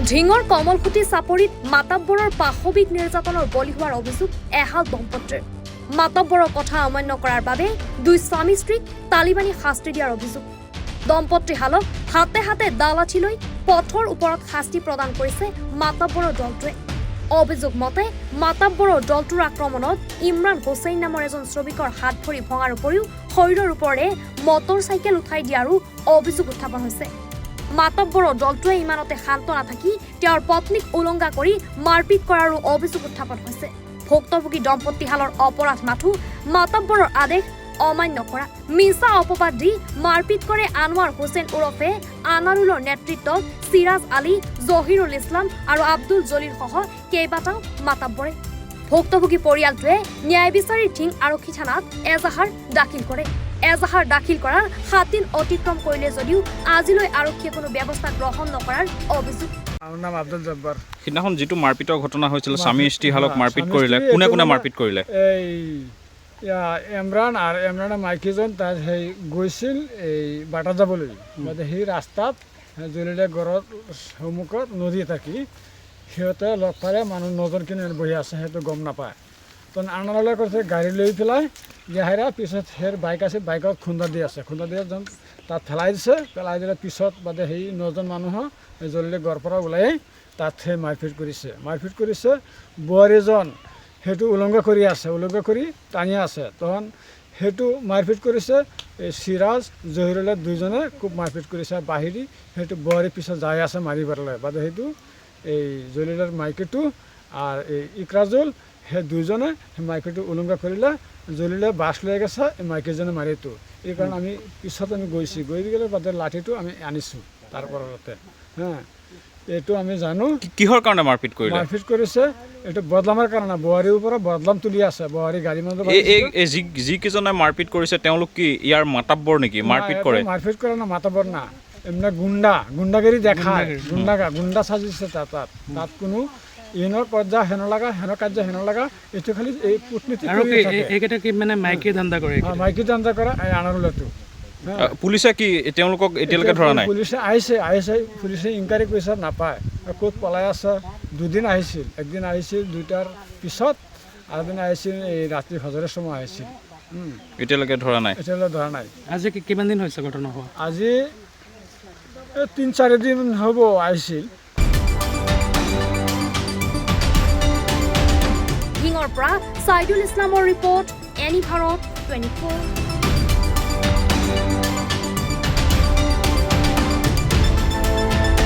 ঢিঙৰ কমলকুটি চাপৰিত মাতাব্বৰৰ পাশবিক নিৰ্যাতনৰ বলি হোৱাৰ অভিযোগ এহাল দম্পতীৰ। মাতাব্বৰৰ কথা অমান্য কৰাৰ বাবে দুই স্বামী স্ত্ৰীক তালিবানী শাস্তি দিয়াৰ অভিযোগ। দম্পতীহালক হাতে হাতে দালাঠি লৈ পথৰ ওপৰত শাস্তি প্ৰদান কৰিছে মাতাব্বৰৰ দলটোৱে। অভিযোগ মতে মাতাব্বৰৰ দলটোৰ আক্ৰমণত ইমৰান হুছেইন নামৰ এজন শ্ৰমিকৰ হাত ভৰি ভঙাৰ উপৰিও শৰীৰৰ ওপৰেৰে মটৰ চাইকেল উঠাই দিয়াৰো অভিযোগ উত্থাপন হৈছে। মাতাব্বৰৰ দলটোৱে ইমানতে শান্ত নাথাকি তেওঁৰ পত্নীক উলংঘা কৰি মাৰপিট কৰাৰো অভিযোগ উত্থাপন হৈছে। ভুক্তভোগী দম্পতীহালৰ অপৰাধ মাথো মাতাব্বৰৰ আদেশ অমান্য কৰা, মিছা অপবাদ দি মাৰপিট কৰে আনোৱাৰ হুছেইন ওৰফে আনাৰুলৰ নেতৃত্বত চিৰাজ আলী, জহিৰুল ইছলাম আৰু আব্দুল জলিল সহ কেইবাটাও মাতাব্বৰে। ভুক্তভোগী পৰিয়ালটোৱে ন্যায় বিচাৰি ঢিং আৰক্ষী থানাত এজাহাৰ দাখিল কৰে। এজাহাৰ দাখিল কৰাৰ 7 দিন অতিক্ৰম কৰিলে যদিও আজিলৈ আৰক্ষীয়ে কোনো ব্যৱস্থা গ্ৰহণ নকৰাৰ অভিযোগ। আমাৰ নাম আব্দুল জব্বাৰ। সিদিনাখন যিটো মাৰপিটৰ ঘটনা হৈছিল, স্বামী স্ত্ৰীহালক মাৰপিট কৰিলে, কোনে কোনে মাৰপিট কৰিলে? এই ইমৰান আৰু ইমৰানৰ মাইকীজন তাত সেই গৈছিল এই বাটা যাবলৈ, সেই ৰাস্তাত জলিলে ঘৰৰ সন্মুখত নদী থাকি সিহঁতে লগ পালে মানুহ 9জন কিনে বহি আছে, সেইটো গম নাপায়। তো আনাৰলৈ কৈছে গাড়ী লৈ পেলাই ইয়াহেৰা পিছত সেই বাইক আছে, বাইকত খুন্দা দি আছে, খুন্দা দি তাত পেলাই দিছে। পেলাই দিলে পিছত বাদে সেই 9জন মানুহ জলিলে ঘৰৰ পৰা ওলাই তাত সেই মাৰপিট কৰিছে। বোৱাৰীজন সেইটো উলংঘা কৰি আছে, উলংঘা কৰি টানি আছে। তখন সেইটো মাৰপিট কৰিছে এই চিৰাজ জহিৰুলে দুইজনে খুব মাৰপিট কৰিছে বাহিৰি। সেইটো বোৱাৰী পিছত যাই আছে মাৰিবলৈ বাদে সেইটো এই জলিলৰ মাইকীটো আৰু এই ইকৰাজুল সেই দুইজনে সেই মাইকীটো উলংঘা কৰিলে। জলিলে বাছ লৈ গৈছে, এই মাইকীজনে মাৰিটো। এই কাৰণে আমি পিছত আমি গৈ গ'লে বাদে লাঠিটো আমি আনিছোঁ তাৰ পৰতে। এইটো আমি জানো কিহৰ কাৰণে মাৰপিট কৰিলে? মাৰপিট কৰিছে এইটো বদলামৰ কাৰণে, বোৱাৰীৰ পৰা বদলাম তুলি আছে। বোৱাৰী গাড়ী মানুহ যিকেইজনে মাৰপিট কৰিছে তেওঁলোক কি ইয়াৰ মাতাব্বৰ নেকি? মাৰপিট কৰে না, মাতাব্বৰ না, এমনি গুণ্ডাগিৰি দেখায়, গুণ্ডা সাজিছে তাত কোনো ইনৰ কাৰ্য হেন লগা, হেন কাৰ্য হেন লগা। এইটো খালি এই কূটনীতি মানে মাইকী ধান্দা কৰে এই আনাৰুলটো। পুলিচে কি তেওঁলোকক এতিয়ালৈকে ধৰা নাই? পুলিচে আহিছে পুলিচে ইনকুৱাৰী কৰিছে, নাপায়। ক'ত পলাই আছে। 2 দিন আহিছিল, একদিন আহিছিল 2টাৰ পিছত, আৰু এদিন আহিছিল এই ৰাতি হজৰৰ সময় আহিছিল। এতিয়ালৈকে ধৰা নাই? এতিয়ালৈকে ধৰা নাই। আজি কিমান দিন হৈছে ঘটনা হোৱা? আজি 3-4 দিন হ'ব আহিছিল। ঢিঙৰ পৰা ছাইদুল ইছলামৰ ৰিপৰ্ট, এনি ভাৰত 24।